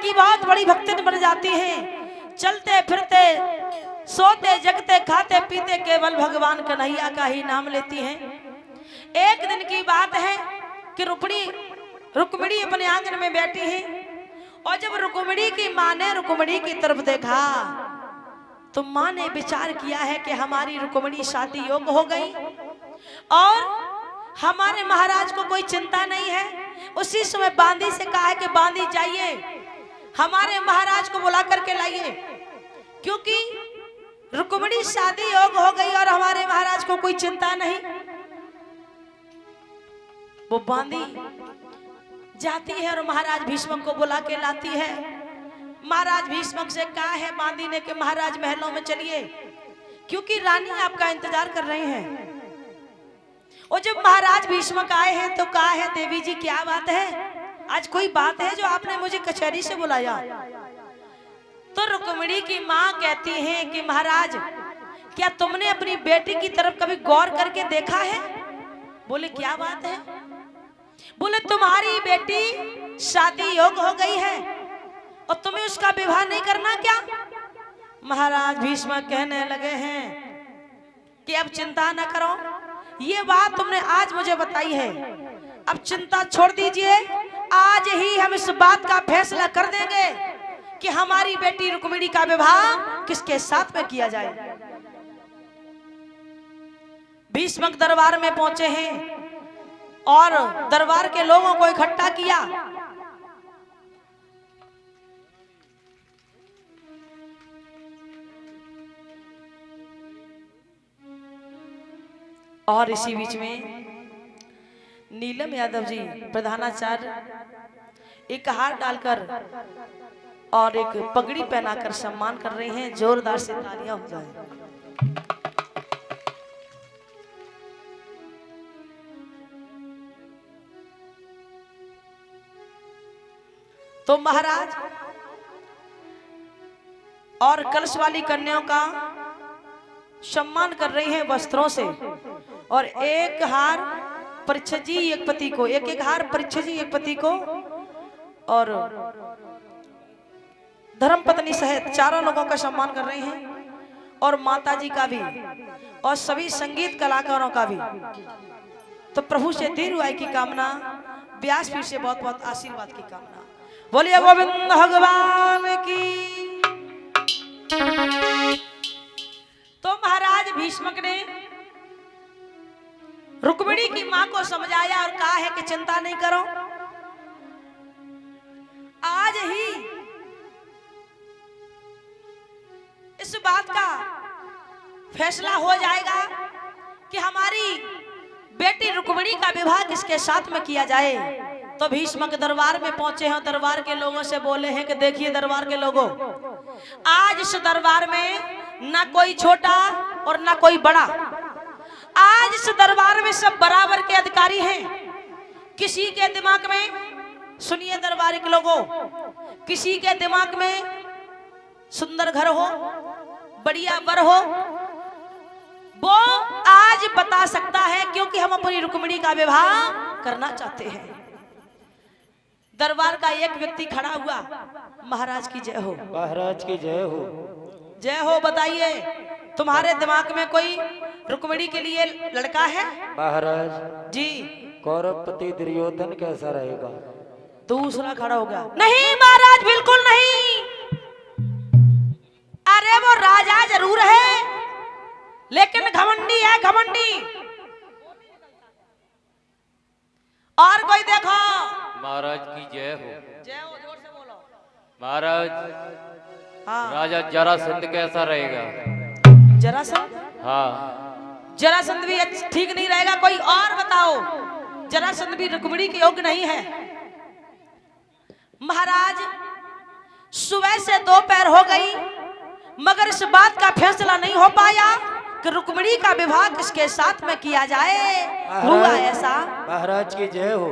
की बहुत बड़ी भक्तिन बन जाती हैं। चलते फिरते सोते जगते खाते पीते केवल भगवान कन्हैया का ही नाम लेती हैं। एक दिन की बात है कि रुक्मिणी अपने आंगन में बैठी है और जब रुक्मिणी की माँ ने रुक्मिणी की तरफ देखा तो माँ ने विचार किया है कि हमारी रुक्मिणी शादी योग्य हो गई और हमारे महाराज को कोई चिंता नहीं है। उसी समय बांदी से कहा है कि बांदी जाइए हमारे महाराज को बुला करके लाइए, क्योंकि रुक्मिणी शादी योग्य हो गई और हमारे महाराज को कोई चिंता नहीं। वो बांदी जाती है और महाराज भीष्म को बुला के लाती है। महाराज भीष्म से कहा है बांदी ने कि महाराज महलों में चलिए, क्योंकि रानी आपका इंतजार कर रही हैं। और जब महाराज भीष्म आए हैं तो कहा है देवी जी क्या बात है, आज कोई बात है जो आपने मुझे कचहरी से बुलाया। तो रुक्मिणी की माँ कहती हैं कि महाराज क्या तुमने अपनी बेटी की तरफ कभी गौर करके देखा है? बोले क्या बात है? बोले तुम्हारी बेटी शादी योग्य हो गई है और तुम्हें उसका विवाह नहीं करना क्या? महाराज भीष्म कहने लगे हैं कि अब चिंता न करो, ये बात तुमने आज मुझे बताई है, अब चिंता छोड़ दीजिए। आज ही हम इस बात का फैसला कर देंगे कि हमारी बेटी रुक्मिणी का विवाह किसके साथ में किया जाए। भीष्म दरबार में पहुंचे हैं और दरबार के लोगों को इकट्ठा किया। और इसी बीच में नीलम यादव जी प्रधानाचार्य एक हार डालकर और एक पगड़ी पहनाकर सम्मान कर रहे हैं। जोरदार से तालियां हो जाए। तो महाराज और कलश वाली कन्याओं का सम्मान कर रही हैं वस्त्रों से, और एक हार परीक्षा जी एक पति को, एक एक हार परीक्षा जी एक पति को और धर्मपत्नी सहित चारों लोगों का सम्मान कर रहे हैं, और माता जी का भी और सभी संगीत कलाकारों का भी। तो प्रभु से दीर्घायु की कामना, व्यासपीठ से बहुत बहुत आशीर्वाद की कामना। बोलिए गोविंद भगवान की। तो महाराज भीष्मक ने रुक्मिणी की मां को समझाया और कहा है कि चिंता नहीं करो, आज ही इस बात का फैसला हो जाएगा कि हमारी बेटी रुक्मिणी का विवाह किसके साथ में किया जाए। तो भीष्म के दरबार में पहुंचे हैं, दरबार के लोगों से बोले हैं कि देखिए दरबार के लोगों, आज इस दरबार में ना कोई छोटा और ना कोई बड़ा, आज इस दरबार में सब बराबर के अधिकारी हैं। किसी के दिमाग में, सुनिए दरबार के लोगों, किसी के दिमाग में सुंदर घर हो, बढ़िया वर हो, वो आज बता सकता है, क्योंकि हम अपनी रुक्मिणी का विवाह करना चाहते हैं। दरबार का एक व्यक्ति खड़ा हुआ, महाराज की जय हो। महाराज की जय हो। जय हो। बताइए तुम्हारे दिमाग में कोई रुक्मिणी के लिए लड़का है? महाराज जी। कौरवपति दुर्योधन कैसा रहेगा? दूसरा खड़ा होगा, नहीं महाराज बिल्कुल नहीं, अरे वो राजा जरूर है लेकिन घमंडी है, घमंडी। और कोई देखो। महाराज की जय हो। जय हो, जोर से बोलो। महाराज हाँ। राजा जरासंध कैसा रहेगा? जरासंध? हाँ। जरासंध भी ठीक नहीं रहेगा, कोई और बताओ। जरासंध भी रुक्मिणी के योग्य नहीं है। महाराज सुबह से दोपहर हो गई मगर इस बात का फैसला नहीं हो पाया कि रुक्मिणी का विवाह किसके साथ में किया जाए। हुआ ऐसा। महाराज की जय हो।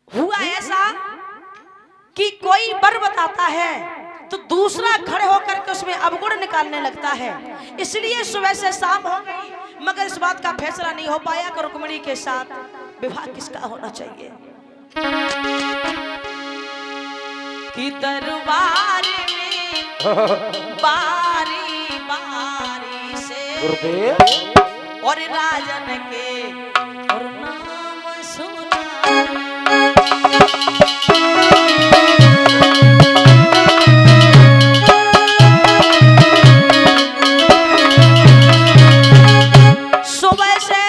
हुआ ऐसा कि कोई वर बताता है तो दूसरा खड़े होकर के उसमें अवगुण निकालने लगता है। इसलिए सुबह से शाम हो गई मगर इस बात का फैसला नहीं हो पाया कि रुक्मिणी के साथ विवाह किसका होना चाहिए। कि दरबार में बारी बारी से गुरुदेव और राजन के और नाम सुना। सुबह से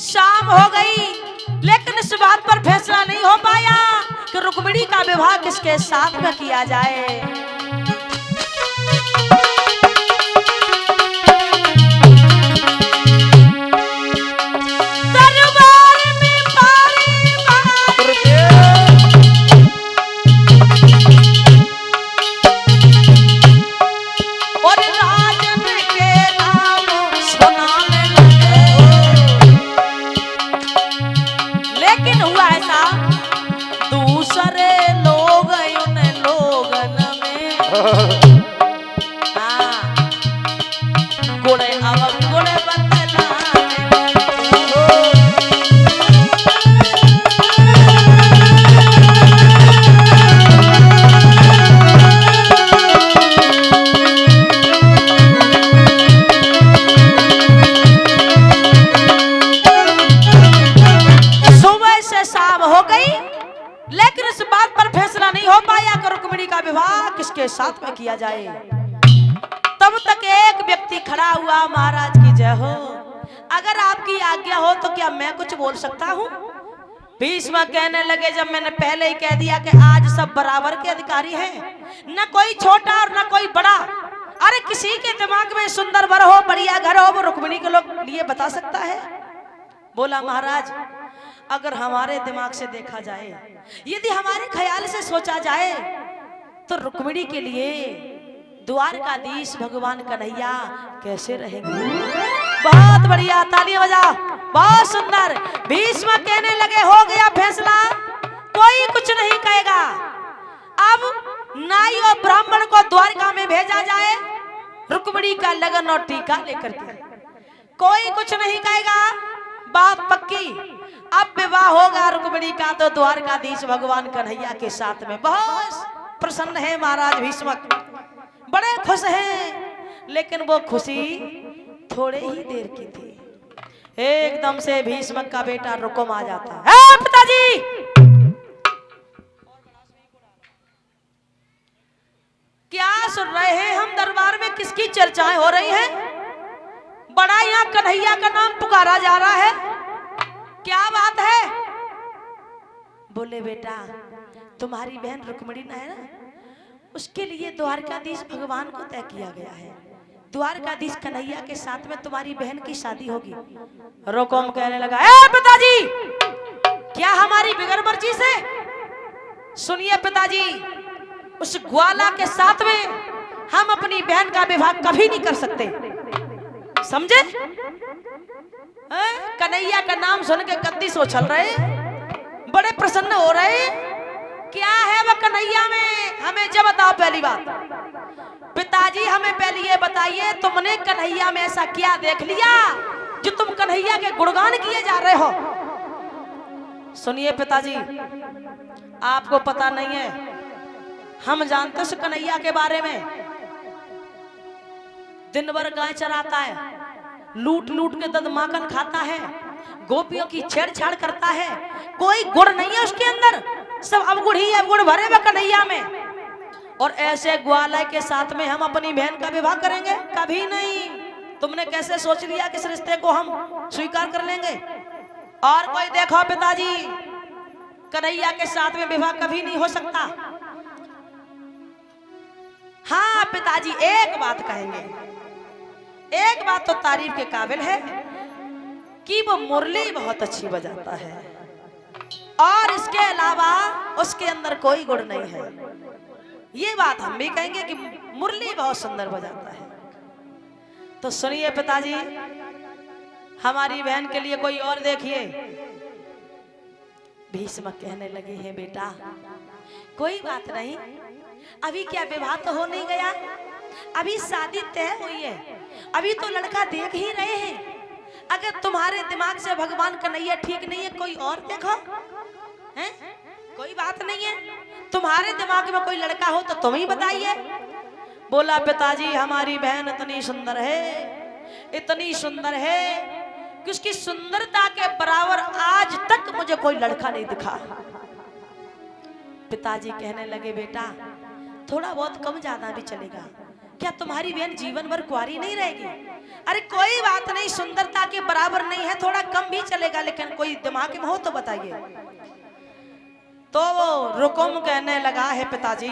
शाम हो गई, लेकिन इस बात पर फैसला नहीं हो पाया कि रुक्मिणी का विवाह किसके साथ में किया जाए। दरबार में बारी बारी और राजन के नाम सुनाने लगे। लेकिन हुआ ऐसा, दूसरे लोग उन लोगन में हाँ गुड़े अब गुड़े बतलाने सुबह से शाम हो गई, लेकिन इस बात पर फैसला नहीं हो पाया कि रुक्मिणी का विवाह किसके साथ में किया जाए। तब तक एक व्यक्ति खड़ा हुआ, महाराज की जय हो, अगर आपकी आज्ञा हो तो क्या मैं कुछ बोल सकता हूँ। भीष्म कहने लगे, जब मैंने पहले ही कह दिया कि आज सब बराबर के अधिकारी हैं, न कोई छोटा और न कोई बड़ा। अरे किसी के दिमाग में सुंदर वर हो, बढ़िया घर हो, वो रुक्मिणी के लिए बता सकता है। बोला, महाराज अगर हमारे दिमाग से देखा जाए, यदि हमारे ख्याल से सोचा जाए, तो रुक्मिणी के लिए द्वारकाधीश भगवान कन्हैया कैसे रहेंगे। बहुत बढ़िया, तालियां बजाओ, बहुत सुंदर। भीष्म कहने लगे, हो गया फैसला, कोई कुछ नहीं कहेगा। अब नाई और ब्राह्मण को द्वारका में भेजा जाए, रुक्मिणी का लगन और टीका लेकर के। कोई कुछ नहीं कहेगा, बात पक्की। अब विवाह होगा रुक्मिणी का तो द्वारकाधीश भगवान कन्हैया के साथ में। बहुत प्रसन्न है महाराज भीष्म, बड़े खुश हैं, लेकिन वो खुशी थोड़े ही देर की थी। एकदम से भीष्म का बेटा रुकुम आ जाता है, पिताजी क्या सुन रहे हैं हम? दरबार में किसकी चर्चाएं हो रही हैं? बड़ा यहाँ कन्हैया का नाम पुकारा जा रहा है, क्या बात है? बोले, बेटा तुम्हारी बहन रुक्मिणी है ना, उसके लिए द्वारकाधीश भगवान को तय किया गया है। द्वारकाधीश कन्हैया के साथ में तुम्हारी बहन की शादी होगी। रुकुम कहने लगा, ए पिताजी, क्या हमारी बिगर मर्जी से? सुनिए पिताजी, उस ग्वाला के साथ में हम अपनी बहन का विवाह कभी नहीं कर सकते, समझे? कन्हैया का नाम सुन के गद्दी से उछल रहे, बड़े प्रसन्न हो रहे। क्या है वो कन्हैया में, हमें जब बताओ। पहली बात पिताजी, हमें पहले ये बताइए, तुमने कन्हैया में ऐसा क्या देख लिया जो तुम कन्हैया के गुणगान किए जा रहे हो? सुनिए पिताजी, आपको पता नहीं है, हम जानते हैं कन्हैया के बारे में। दिन भर गाय चराता है, लूट लूट के दद माखन खाता है, गोपियों की छेड़छाड़ करता है, कोई गुण नहीं है उसके अंदर, सब अवगुण ही अवगुण भरे हुए कन्हैया में। और ऐसे ग्वाला के साथ में हम अपनी बहन का विवाह करेंगे? कभी नहीं। तुमने कैसे सोच लिया कि इस रिश्ते को हम स्वीकार कर लेंगे? और कोई देखो पिताजी, कन्हैया के साथ में विवाह कभी नहीं हो सकता। हाँ पिताजी, एक बात कहेंगे, एक बात तो तारीफ के काबिल है कि वो मुरली बहुत अच्छी बजाता है, और इसके अलावा उसके अंदर कोई गुण नहीं है। ये बात हम भी कहेंगे कि मुरली बहुत सुंदर बजाता है। तो सुनिए पिताजी, हमारी बहन के लिए कोई और देखिए। भीष्म कहने लगे हैं, बेटा कोई बात नहीं, अभी क्या विवाह तो हो नहीं गया, अभी शादी तय हुई है, अभी तो लड़का देख ही रहे हैं। अगर तुम्हारे दिमाग से भगवान कन्हैया ठीक नहीं है, कोई और देखो। हैं? कोई बात नहीं है, तुम्हारे दिमाग में कोई लड़का हो तो तुम ही बताइए। बोला पिताजी हमारी बहन इतनी सुंदर है, इतनी सुंदर है कि उसकी सुंदरता के बराबर आज तक मुझे कोई लड़का नहीं दिखा। पिताजी कहने लगे बेटा थोड़ा बहुत कम ज्यादा भी चलेगा, क्या तुम्हारी बहन जीवन भर कुंवारी नहीं रहेगी? अरे कोई बात नहीं, सुंदरता के बराबर नहीं है, थोड़ा कम भी चलेगा, लेकिन कोई दिमाग में हो तो बताइए। तो वो रुकुम कहने लगा है पिताजी